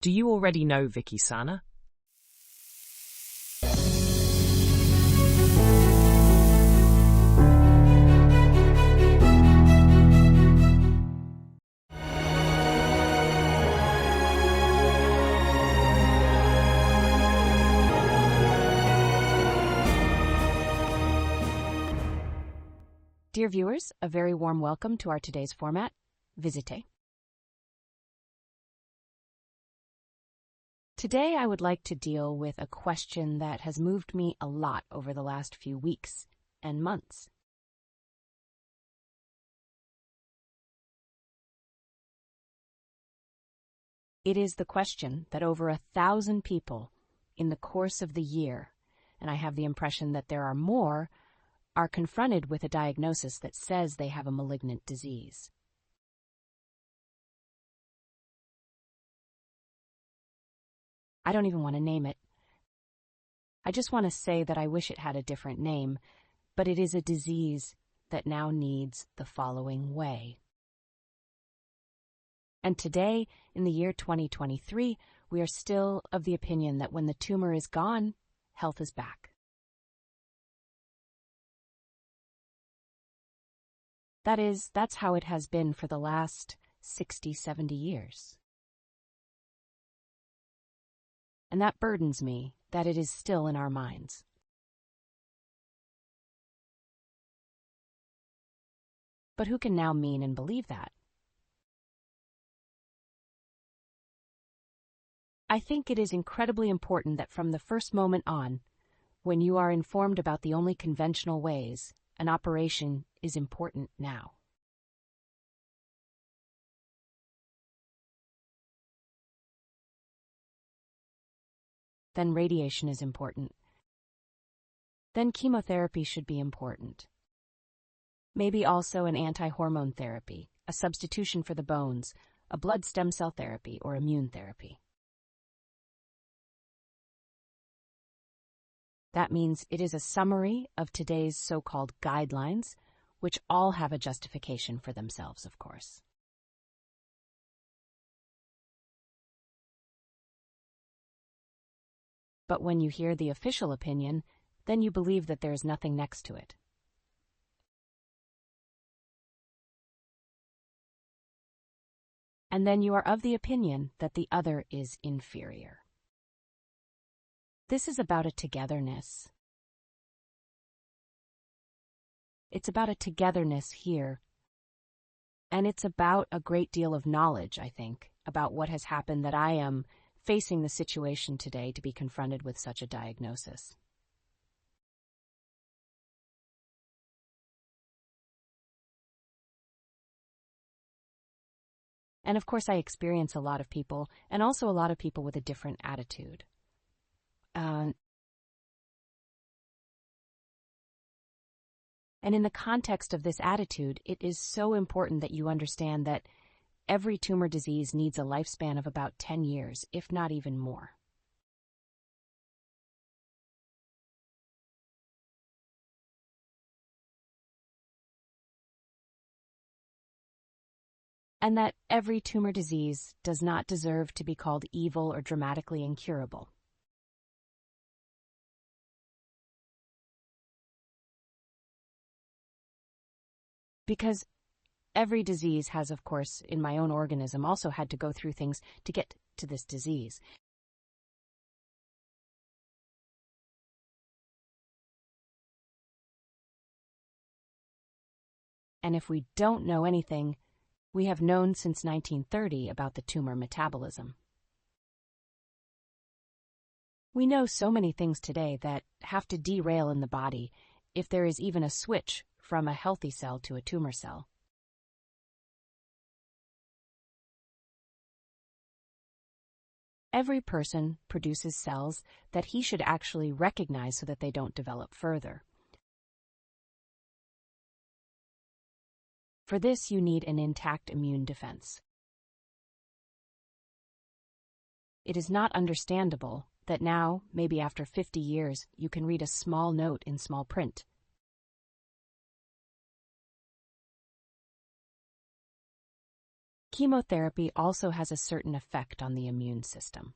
Do you already know Vicky-sana? Dear viewers, a very warm welcome to our today's format, Visite. Today I would like to deal with a question that has moved me a lot over the last few weeks and months. It is the question that over 1,000 people in the course of the year, and I have the impression that there are more, are confronted with a diagnosis that says they have a malignant disease. I don't even want to name it. I just want to say that I wish it had a different name, but it is a disease that now needs the following way. And today, in the year 2023, we are still of the opinion that when the tumor is gone, health is back. That's how it has been for the last 60, 70 years. And that burdens me, that it is still in our minds. But who can now mean and believe that? I think it is incredibly important that from the first moment on, when you are informed about the only conventional ways, an operation is important now. Then radiation is important. Then chemotherapy should be important. Maybe also an anti-hormone therapy, a substitution for the bones, a blood stem cell therapy, or immune therapy. That means it is a summary of today's so-called guidelines, which all have a justification for themselves, of course. But when you hear the official opinion, then you believe that there is nothing next to it. And then you are of the opinion that the other is inferior. This is about a togetherness. It's about a togetherness here. And it's about a great deal of knowledge, I think, about what has happened, that I am facing the situation today to be confronted with such a diagnosis. And of course I experience a lot of people, and also a lot of people with a different attitude. And in the context of this attitude, it is so important that you understand that every tumor disease needs a lifespan of about 10 years, if not even more. And that every tumor disease does not deserve to be called evil or dramatically incurable. Because every disease has, of course, in my own organism, also had to go through things to get to this disease. And if we don't know anything, we have known since 1930 about the tumor metabolism. We know so many things today that have to derail in the body if there is even a switch from a healthy cell to a tumor cell. Every person produces cells that he should actually recognize so that they don't develop further. For this, you need an intact immune defense. It is not understandable that now, maybe after 50 years, you can read a small note in small print. Chemotherapy also has a certain effect on the immune system.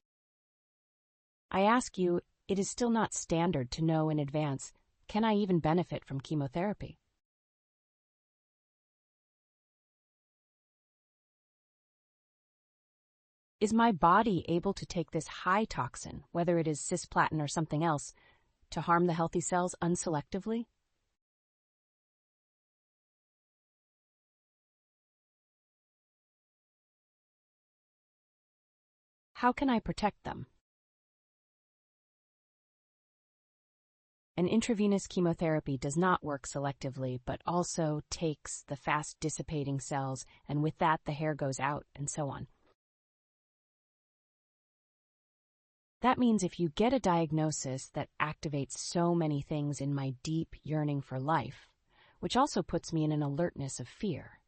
I ask you, it is still not standard to know in advance, can I even benefit from chemotherapy? Is my body able to take this high toxin, whether it is cisplatin or something else, to harm the healthy cells unselectively? How can I protect them? An intravenous chemotherapy does not work selectively, but also takes the fast dissipating cells, and with that the hair goes out, and so on. That means if you get a diagnosis that activates so many things in my deep yearning for life, which also puts me in an alertness of fear.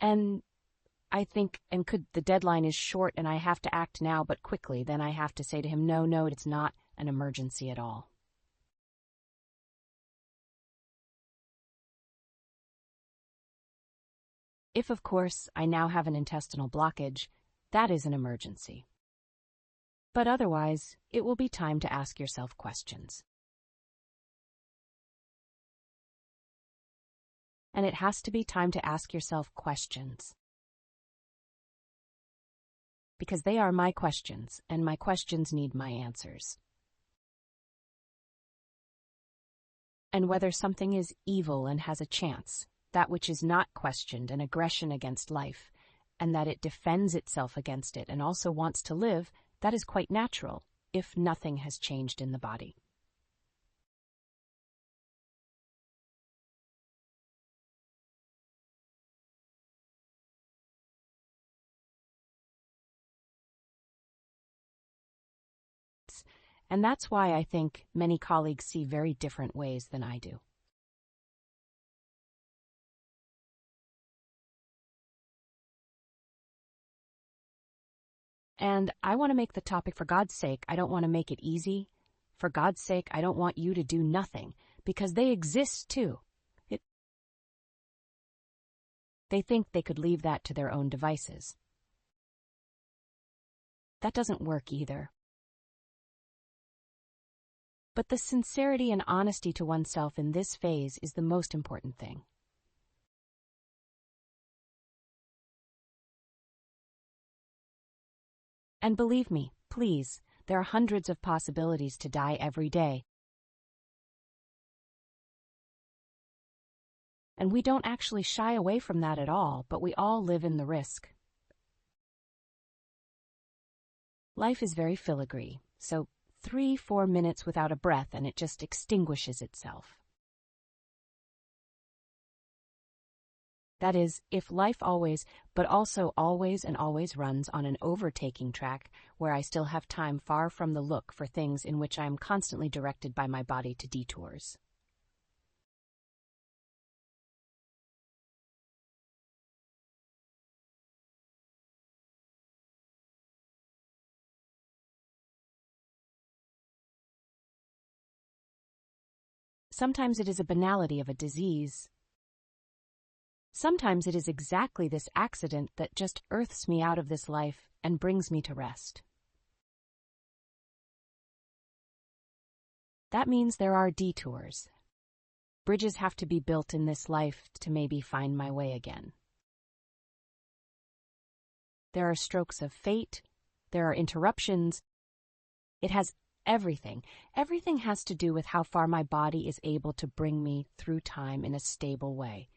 And I think, and could the deadline is short and I have to act now but quickly, then I have to say to him, no, it's not an emergency at all. If, of course, I now have an intestinal blockage, that is an emergency. But otherwise, it will be time to ask yourself questions. And it has to be time to ask yourself questions. Because they are my questions, and my questions need my answers. And whether something is evil and has a chance, that which is not questioned, an aggression against life, and that it defends itself against it and also wants to live, that is quite natural, if nothing has changed in the body. And that's why I think many colleagues see very different ways than I do. And I want to make the topic, for God's sake, I don't want to make it easy. For God's sake, I don't want you to do nothing, because they exist too. They think they could leave that to their own devices. That doesn't work either. But the sincerity and honesty to oneself in this phase is the most important thing. And believe me, please, there are hundreds of possibilities to die every day. And we don't actually shy away from that at all, but we all live in the risk. Life is very filigree, so 3-4 minutes without a breath and it just extinguishes itself. That is, if life always, but also always and always runs on an overtaking track where I still have time far from the look for things in which I am constantly directed by my body to detours. Sometimes it is a banality of a disease. Sometimes it is exactly this accident that just earths me out of this life and brings me to rest. That means there are detours. Bridges have to be built in this life to maybe find my way again. There are strokes of fate. There are interruptions. It has everything. Everything has to do with how far my body is able to bring me through time in a stable way.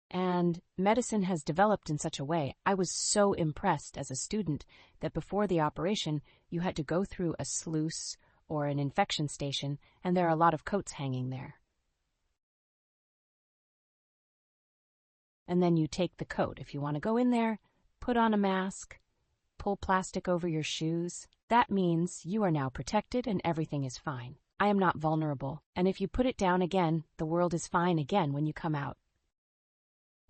And medicine has developed in such a way. I was so impressed as a student that before the operation, you had to go through a sluice or an infection station, and there are a lot of coats hanging there. And then you take the coat. If you want to go in there, put on a mask, pull plastic over your shoes. That means you are now protected and everything is fine. I am not vulnerable, and if you put it down again, the world is fine again when you come out.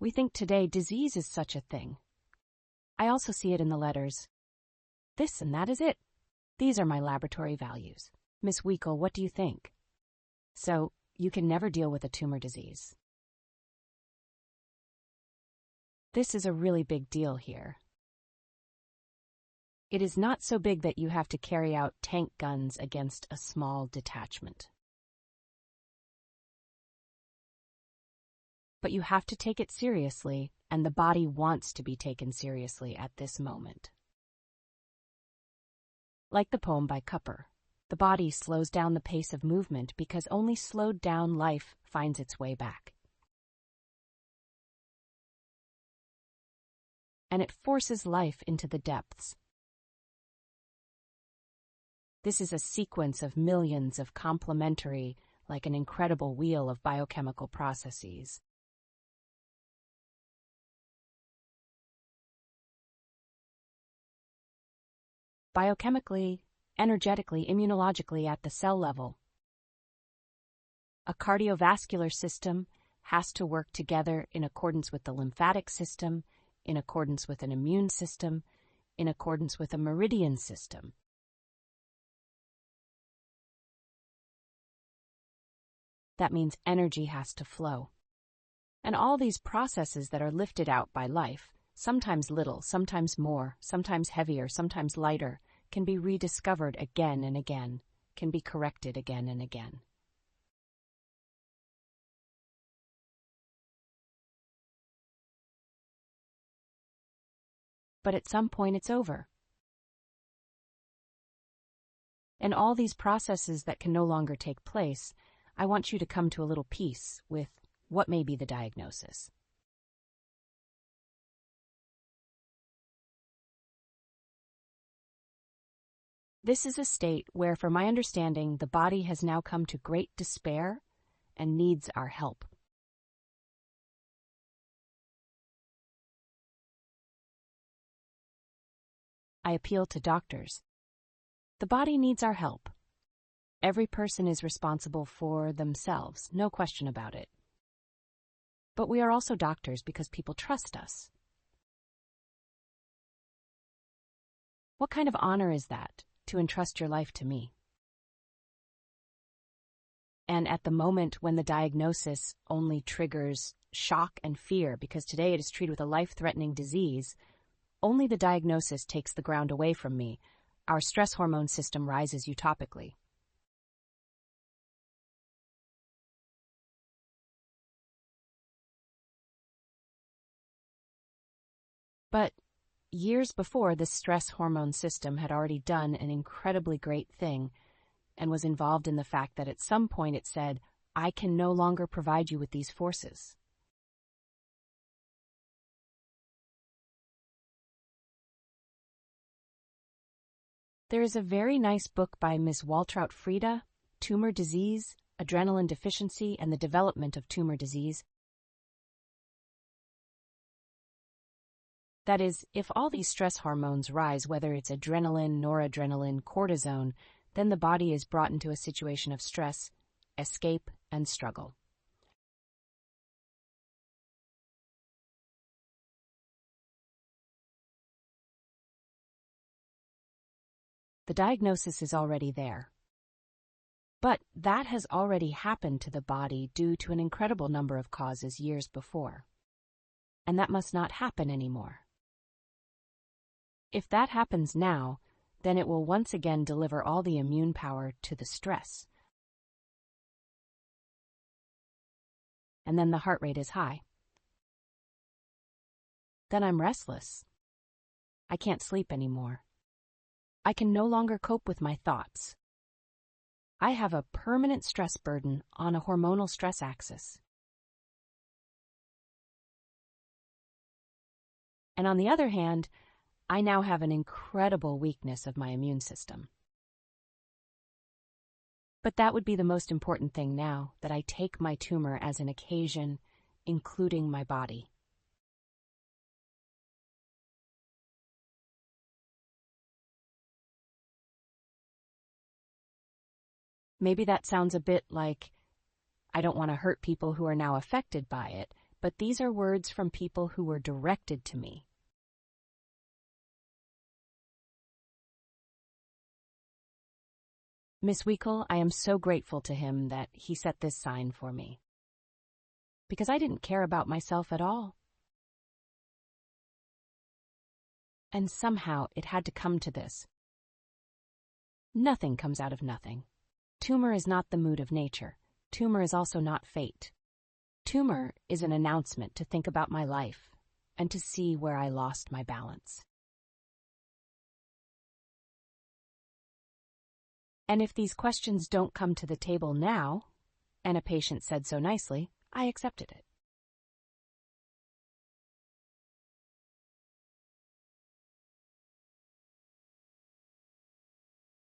We think today disease is such a thing. I also see it in the letters. This and that is it. These are my laboratory values. Miss Wiechel, what do you think? So, you can never deal with a tumor disease. This is a really big deal here. It is not so big that you have to carry out tank guns against a small detachment. But you have to take it seriously, and the body wants to be taken seriously at this moment. Like the poem by Cupper, the body slows down the pace of movement because only slowed down life finds its way back. And it forces life into the depths. This is a sequence of millions of complementary, like an incredible wheel of biochemical processes. Biochemically, energetically, immunologically at the cell level. A cardiovascular system has to work together in accordance with the lymphatic system, in accordance with an immune system, in accordance with a meridian system. That means energy has to flow. And all these processes that are lifted out by life, sometimes little, sometimes more, sometimes heavier, sometimes lighter, can be rediscovered again and again, can be corrected again and again. But at some point it's over. And all these processes that can no longer take place, I want you to come to a little peace with what may be the diagnosis. This is a state where, from my understanding, the body has now come to great despair and needs our help. I appeal to doctors. The body needs our help. Every person is responsible for themselves, no question about it. But we are also doctors because people trust us. What kind of honor is that, to entrust your life to me? And at the moment when the diagnosis only triggers shock and fear, because today it is treated with a life-threatening disease, only the diagnosis takes the ground away from me. Our stress hormone system rises utopically. But years before, this stress hormone system had already done an incredibly great thing and was involved in the fact that at some point it said, I can no longer provide you with these forces. There is a very nice book by Ms. Waltraud Frieda, Tumor Disease, Adrenaline Deficiency and the Development of Tumor Disease. That is, if all these stress hormones rise, whether it's adrenaline, noradrenaline, cortisone, then the body is brought into a situation of stress, escape, and struggle. The diagnosis is already there. But that has already happened to the body due to an incredible number of causes years before. And that must not happen anymore. If that happens now, then it will once again deliver all the immune power to the stress. And then the heart rate is high. Then I'm restless. I can't sleep anymore. I can no longer cope with my thoughts. I have a permanent stress burden on a hormonal stress axis. And on the other hand, I now have an incredible weakness of my immune system. But that would be the most important thing now, that I take my tumor as an occasion, including my body. Maybe that sounds a bit like, I don't want to hurt people who are now affected by it, but these are words from people who were directed to me. Miss Wiechel, I am so grateful to him that he set this sign for me. Because I didn't care about myself at all. And somehow it had to come to this. Nothing comes out of nothing. Tumor is not the mood of nature. Tumor is also not fate. Tumor is an announcement to think about my life and to see where I lost my balance. And if these questions don't come to the table now, and a patient said so nicely, I accepted it.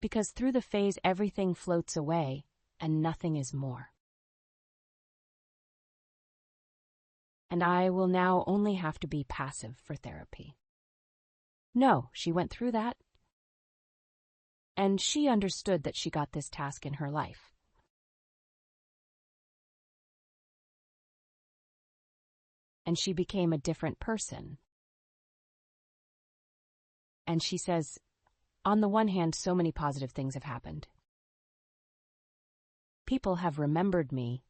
Because through the phase everything floats away and nothing is more. And I will now only have to be passive for therapy. No, she went through that. And she understood that she got this task in her life. And she became a different person. And she says, on the one hand, so many positive things have happened. People have remembered me.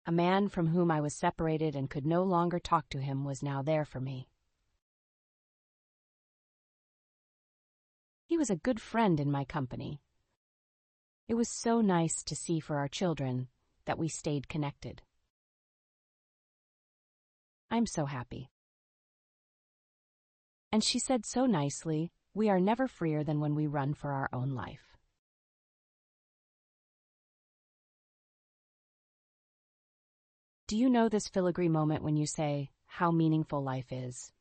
A man from whom I was separated and could no longer talk to him was now there for me. He was a good friend in my company. It was so nice to see for our children that we stayed connected. I'm so happy. And she said so nicely, we are never freer than when we run for our own life. Do you know this filigree moment when you say, how meaningful life is?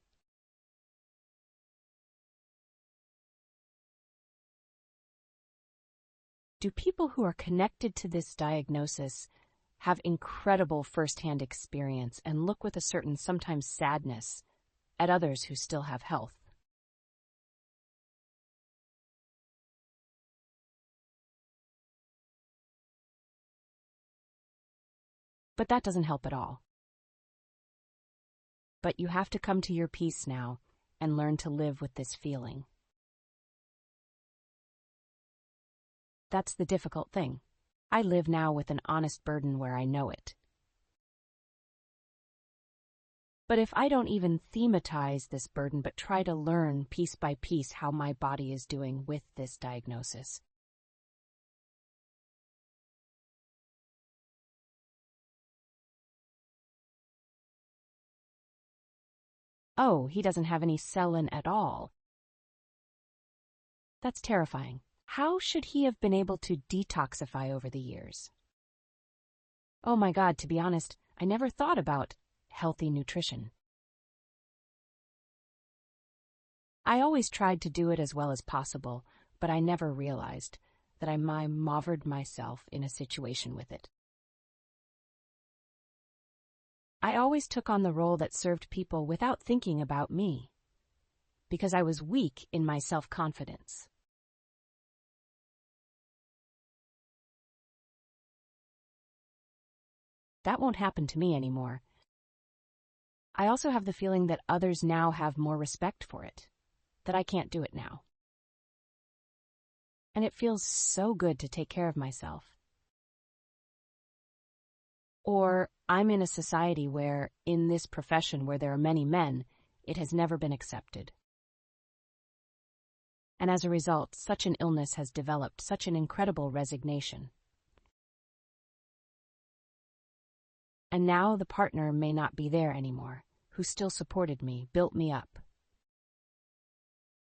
Do people who are connected to this diagnosis have incredible first-hand experience and look with a certain, sometimes sadness, at others who still have health? But that doesn't help at all. But you have to come to your peace now and learn to live with this feeling. That's the difficult thing. I live now with an honest burden where I know it. But if I don't even thematize this burden but try to learn piece by piece how my body is doing with this diagnosis, oh, he doesn't have any selin at all. That's terrifying. How should he have been able to detoxify over the years? Oh my God, to be honest, I never thought about healthy nutrition. I always tried to do it as well as possible, but I never realized that I movered myself in a situation with it. I always took on the role that served people without thinking about me, because I was weak in my self-confidence. That won't happen to me anymore. I also have the feeling that others now have more respect for it, that I can't do it now. And it feels so good to take care of myself. Or I'm in a society where, in this profession where there are many men, it has never been accepted. And as a result, such an illness has developed such an incredible resignation. And now the partner may not be there anymore, who still supported me, built me up.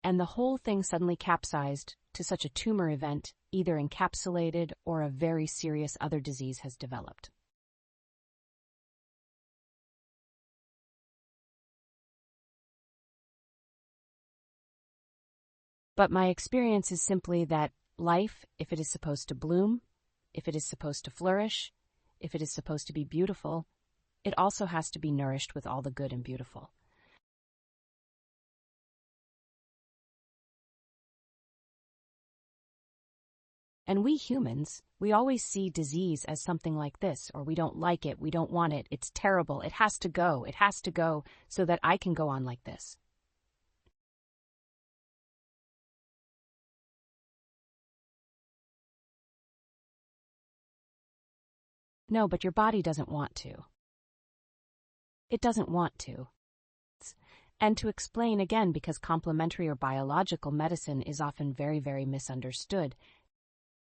And the whole thing suddenly capsized to such a tumor event, either encapsulated or a very serious other disease has developed. But my experience is simply that life, if it is supposed to bloom, if it is supposed to flourish, if it is supposed to be beautiful, it also has to be nourished with all the good and beautiful. And we humans, we always see disease as something like this, or we don't like it, we don't want it, it's terrible, it has to go, so that I can go on like this. No, but your body doesn't want to. It doesn't want to. And to explain again, because complementary or biological medicine is often very, very misunderstood.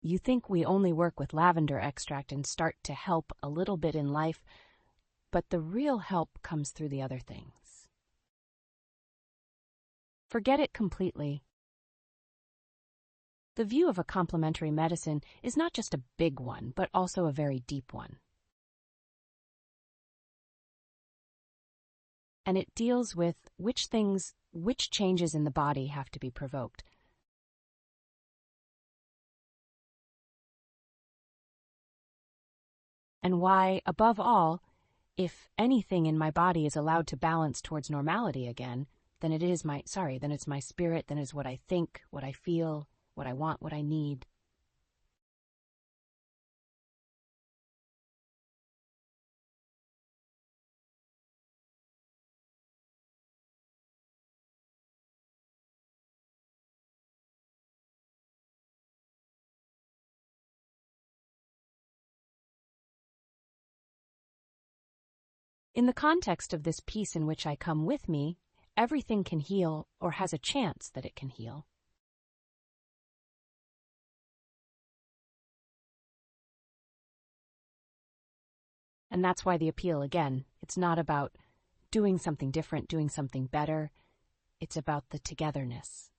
You think we only work with lavender extract and start to help a little bit in life, but the real help comes through the other things. Forget it completely. The view of a complementary medicine is not just a big one, but also a very deep one. And it deals with which changes in the body have to be provoked. And why, above all, if anything in my body is allowed to balance towards normality again, then it's my spirit, then it's what I think, what I feel, what I want, what I need. In the context of this peace in which I come with me, everything can heal or has a chance that it can heal. And that's why the appeal, again, it's not about doing something different, doing something better. It's about the togetherness.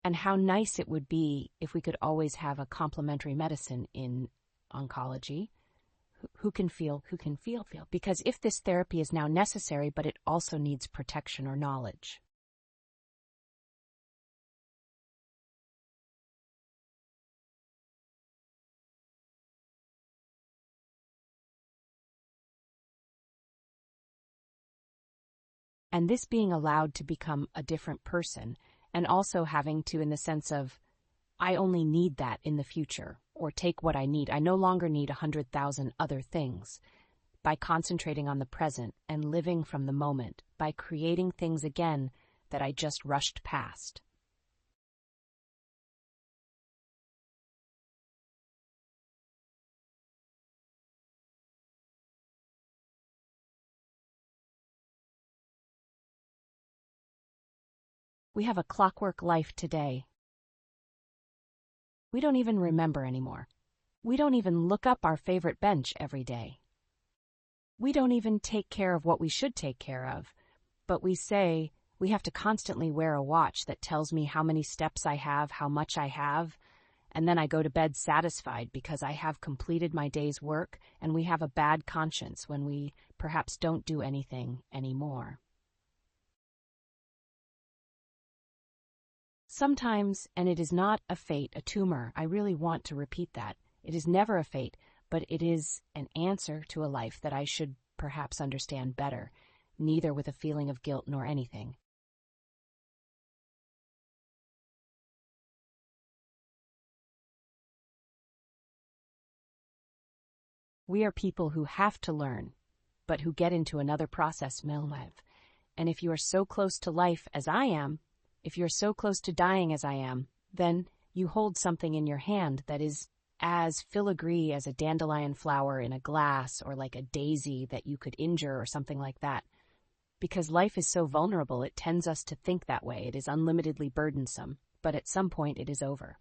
And how nice it would be if we could always have a complementary medicine in oncology. Who can feel. Because if this therapy is now necessary, but it also needs protection or knowledge. And this being allowed to become a different person, and also having to, in the sense of, I only need that in the future, or take what I need. I no longer need 100,000 other things. By concentrating on the present and living from the moment, by creating things again that I just rushed past. We have a clockwork life today. We don't even remember anymore. We don't even look up our favorite bench every day. We don't even take care of what we should take care of, but we say we have to constantly wear a watch that tells me how many steps I have, how much I have, and then I go to bed satisfied because I have completed my day's work, and we have a bad conscience when we perhaps don't do anything anymore. Sometimes, and it is not a fate, a tumor, I really want to repeat that. It is never a fate, but it is an answer to a life that I should perhaps understand better, neither with a feeling of guilt nor anything. We are people who have to learn, but who get into another process, Milnev. And if you are so close to life as I am, if you're so close to dying as I am, then you hold something in your hand that is as filigree as a dandelion flower in a glass, or like a daisy that you could injure or something like that. Because life is so vulnerable, it tends us to think that way. It is unlimitedly burdensome, but at some point it is over.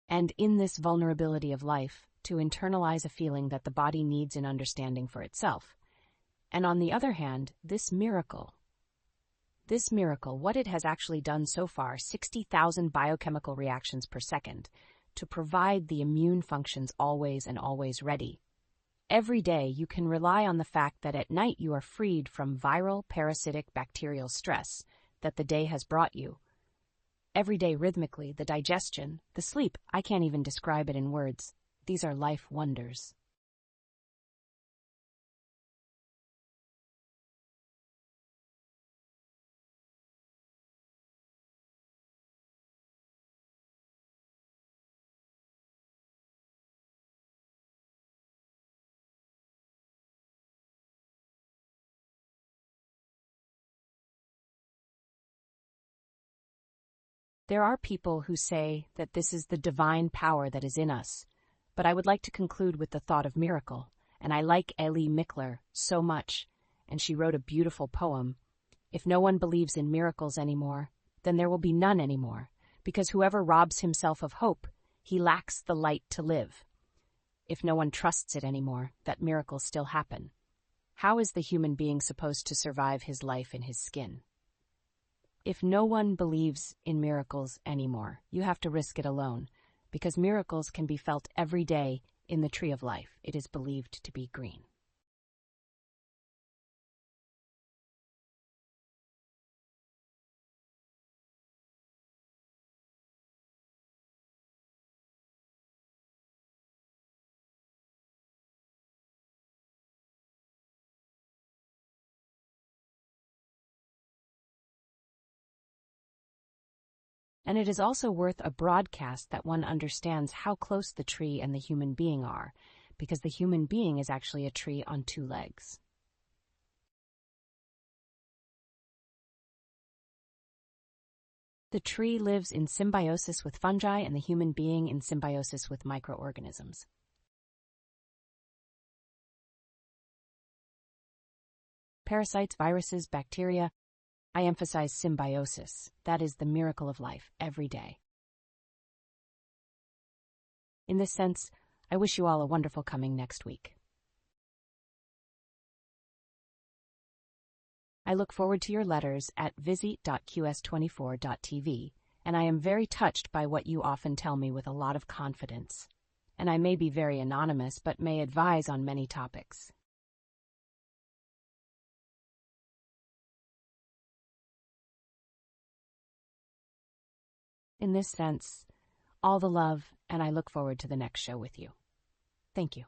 And in this vulnerability of life, to internalize a feeling that the body needs an understanding for itself. And on the other hand, this miracle, what it has actually done so far, 60,000 biochemical reactions per second, to provide the immune functions always and always ready. Every day you can rely on the fact that at night you are freed from viral, parasitic, bacterial stress that the day has brought you. Every day rhythmically, the digestion, the sleep, I can't even describe it in words. These are life wonders. There are people who say that this is the divine power that is in us, but I would like to conclude with the thought of miracle, and I like Ellie Mickler so much, and she wrote a beautiful poem. If no one believes in miracles anymore, then there will be none anymore, because whoever robs himself of hope, he lacks the light to live. If no one trusts it anymore, that miracles still happen. How is the human being supposed to survive his life in his skin? If no one believes in miracles anymore, you have to risk it alone, because miracles can be felt every day in the tree of life. It is believed to be green. And it is also worth a broadcast that one understands how close the tree and the human being are, because the human being is actually a tree on two legs. The tree lives in symbiosis with fungi and the human being in symbiosis with microorganisms. Parasites, viruses, bacteria. I emphasize symbiosis. That is the miracle of life every day. In this sense, I wish you all a wonderful coming next week. I look forward to your letters at visite.qs24.tv, and I am very touched by what you often tell me with a lot of confidence. And I may be very anonymous, but may advise on many topics. In this sense, all the love, and I look forward to the next show with you. Thank you.